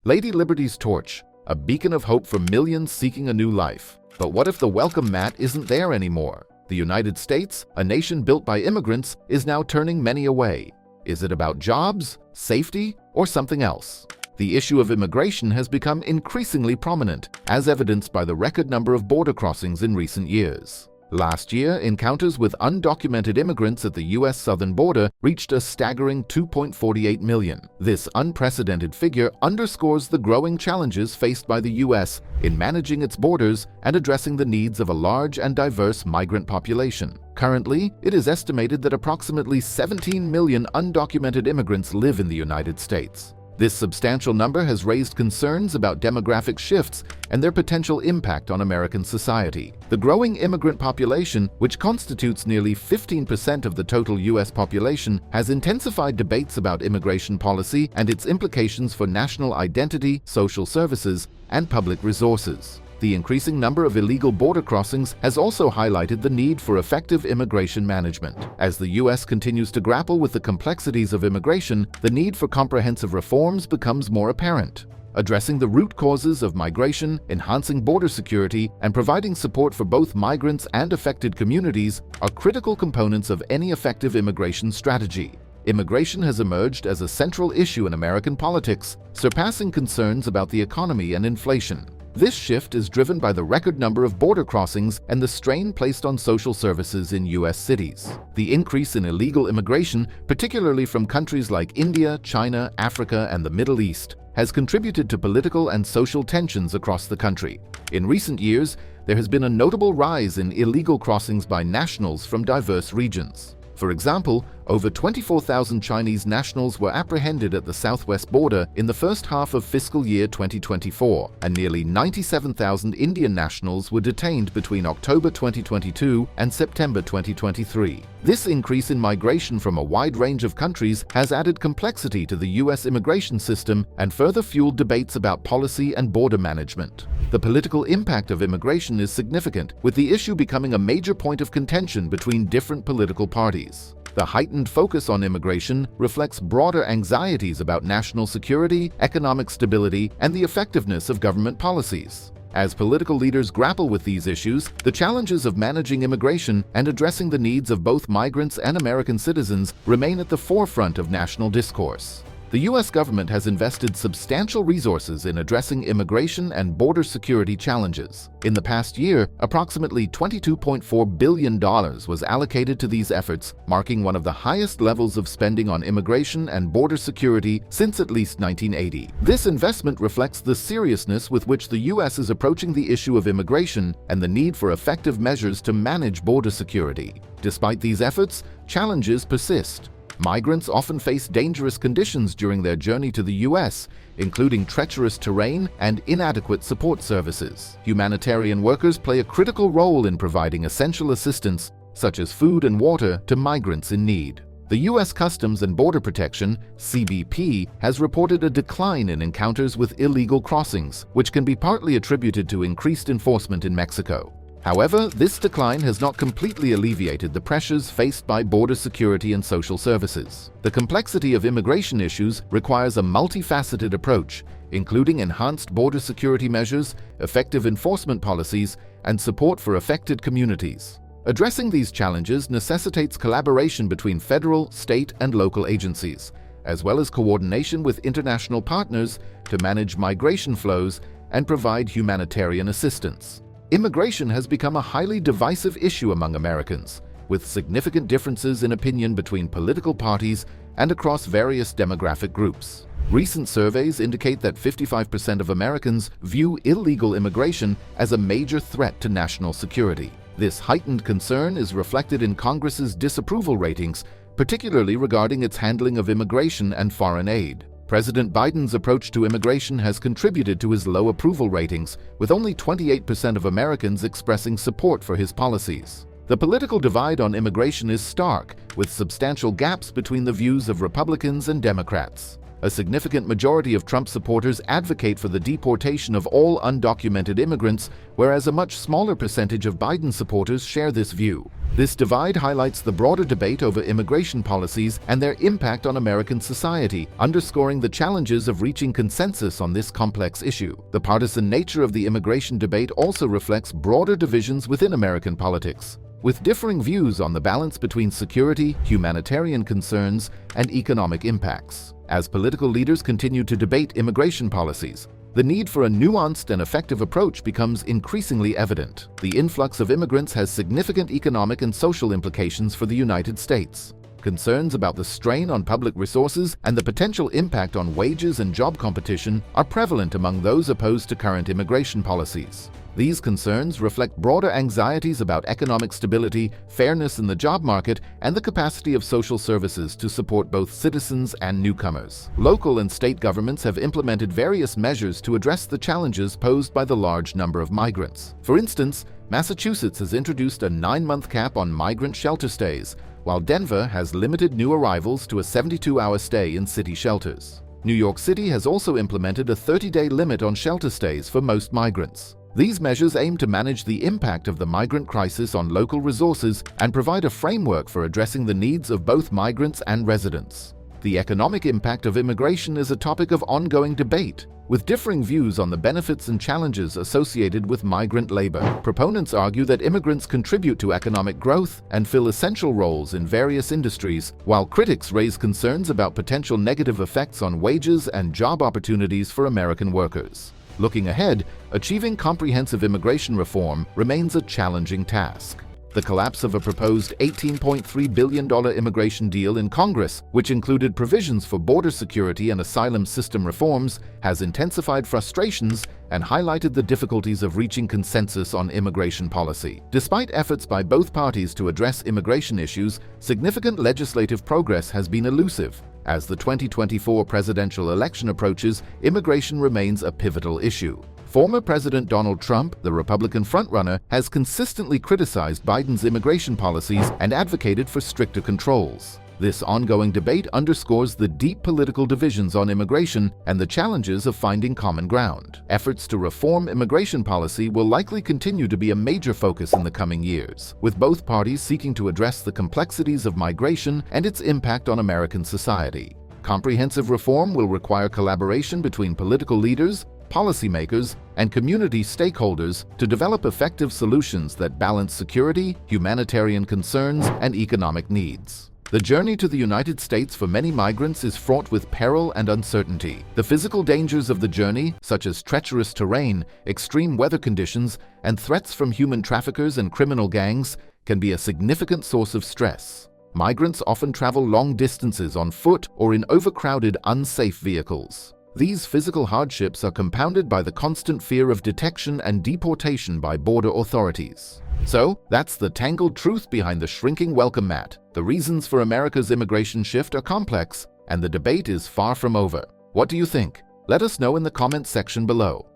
Lady Liberty's torch, a beacon of hope for millions seeking a new life. But what if the welcome mat isn't there anymore? The United States, a nation built by immigrants, is now turning many away. Is it about jobs, safety, or something else? The issue of immigration has become increasingly prominent, as evidenced by the record number of border crossings in recent years. Last year, encounters with undocumented immigrants at the U.S. southern border reached a staggering 2.48 million. This unprecedented figure underscores the growing challenges faced by the U.S. in managing its borders and addressing the needs of a large and diverse migrant population. Currently, it is estimated that approximately 17 million undocumented immigrants live in the United States. This substantial number has raised concerns about demographic shifts and their potential impact on American society. The growing immigrant population, which constitutes nearly 15% of the total U.S. population, has intensified debates about immigration policy and its implications for national identity, social services, and public resources. The increasing number of illegal border crossings has also highlighted the need for effective immigration management. As the U.S. continues to grapple with the complexities of immigration, the need for comprehensive reforms becomes more apparent. Addressing the root causes of migration, enhancing border security, and providing support for both migrants and affected communities are critical components of any effective immigration strategy. Immigration has emerged as a central issue in American politics, surpassing concerns about the economy and inflation. This shift is driven by the record number of border crossings and the strain placed on social services in U.S. cities. The increase in illegal immigration, particularly from countries like India, China, Africa, and the Middle East, has contributed to political and social tensions across the country. In recent years, there has been a notable rise in illegal crossings by nationals from diverse regions. For example, over 24,000 Chinese nationals were apprehended at the southwest border in the first half of fiscal year 2024, and nearly 97,000 Indian nationals were detained between October 2022 and September 2023. This increase in migration from a wide range of countries has added complexity to the U.S. immigration system and further fueled debates about policy and border management. The political impact of immigration is significant, with the issue becoming a major point of contention between different political parties. The heightened focus on immigration reflects broader anxieties about national security, economic stability, and the effectiveness of government policies. As political leaders grapple with these issues, the challenges of managing immigration and addressing the needs of both migrants and American citizens remain at the forefront of national discourse. The U.S. government has invested substantial resources in addressing immigration and border security challenges. In the past year, approximately $22.4 billion was allocated to these efforts, marking one of the highest levels of spending on immigration and border security since at least 1980. This investment reflects the seriousness with which the U.S. is approaching the issue of immigration and the need for effective measures to manage border security. Despite these efforts, challenges persist. Migrants often face dangerous conditions during their journey to the U.S., including treacherous terrain and inadequate support services. Humanitarian workers play a critical role in providing essential assistance, such as food and water, to migrants in need. The U.S. Customs and Border Protection (CBP) has reported a decline in encounters with illegal crossings, which can be partly attributed to increased enforcement in Mexico. However, this decline has not completely alleviated the pressures faced by border security and social services. The complexity of immigration issues requires a multifaceted approach, including enhanced border security measures, effective enforcement policies, and support for affected communities. Addressing these challenges necessitates collaboration between federal, state, and local agencies, as well as coordination with international partners to manage migration flows and provide humanitarian assistance. Immigration has become a highly divisive issue among Americans, with significant differences in opinion between political parties and across various demographic groups. Recent surveys indicate that 55% of Americans view illegal immigration as a major threat to national security. This heightened concern is reflected in Congress's disapproval ratings, particularly regarding its handling of immigration and foreign aid. President Biden's approach to immigration has contributed to his low approval ratings, with only 28% of Americans expressing support for his policies. The political divide on immigration is stark, with substantial gaps between the views of Republicans and Democrats. A significant majority of Trump supporters advocate for the deportation of all undocumented immigrants, whereas a much smaller percentage of Biden supporters share this view. This divide highlights the broader debate over immigration policies and their impact on American society, underscoring the challenges of reaching consensus on this complex issue. The partisan nature of the immigration debate also reflects broader divisions within American politics, with differing views on the balance between security, humanitarian concerns, and economic impacts. As political leaders continue to debate immigration policies, the need for a nuanced and effective approach becomes increasingly evident. The influx of immigrants has significant economic and social implications for the United States. Concerns about the strain on public resources and the potential impact on wages and job competition are prevalent among those opposed to current immigration policies. These concerns reflect broader anxieties about economic stability, fairness in the job market, and the capacity of social services to support both citizens and newcomers. Local and state governments have implemented various measures to address the challenges posed by the large number of migrants. For instance, Massachusetts has introduced a 9-month cap on migrant shelter stays, while Denver has limited new arrivals to a 72-hour stay in city shelters. New York City has also implemented a 30-day limit on shelter stays for most migrants. These measures aim to manage the impact of the migrant crisis on local resources and provide a framework for addressing the needs of both migrants and residents. The economic impact of immigration is a topic of ongoing debate, with differing views on the benefits and challenges associated with migrant labor. Proponents argue that immigrants contribute to economic growth and fill essential roles in various industries, while critics raise concerns about potential negative effects on wages and job opportunities for American workers. Looking ahead, achieving comprehensive immigration reform remains a challenging task. The collapse of a proposed $18.3 billion immigration deal in Congress, which included provisions for border security and asylum system reforms, has intensified frustrations and highlighted the difficulties of reaching consensus on immigration policy. Despite efforts by both parties to address immigration issues, significant legislative progress has been elusive. As the 2024 presidential election approaches, immigration remains a pivotal issue. Former President Donald Trump, the Republican frontrunner, has consistently criticized Biden's immigration policies and advocated for stricter controls. This ongoing debate underscores the deep political divisions on immigration and the challenges of finding common ground. Efforts to reform immigration policy will likely continue to be a major focus in the coming years, with both parties seeking to address the complexities of migration and its impact on American society. Comprehensive reform will require collaboration between political leaders, policymakers, and community stakeholders to develop effective solutions that balance security, humanitarian concerns, and economic needs. The journey to the United States for many migrants is fraught with peril and uncertainty. The physical dangers of the journey, such as treacherous terrain, extreme weather conditions, and threats from human traffickers and criminal gangs, can be a significant source of stress. Migrants often travel long distances on foot or in overcrowded, unsafe vehicles. These physical hardships are compounded by the constant fear of detection and deportation by border authorities. So, that's the tangled truth behind the shrinking welcome mat. The reasons for America's immigration shift are complex, and the debate is far from over. What do you think? Let us know in the comments section below.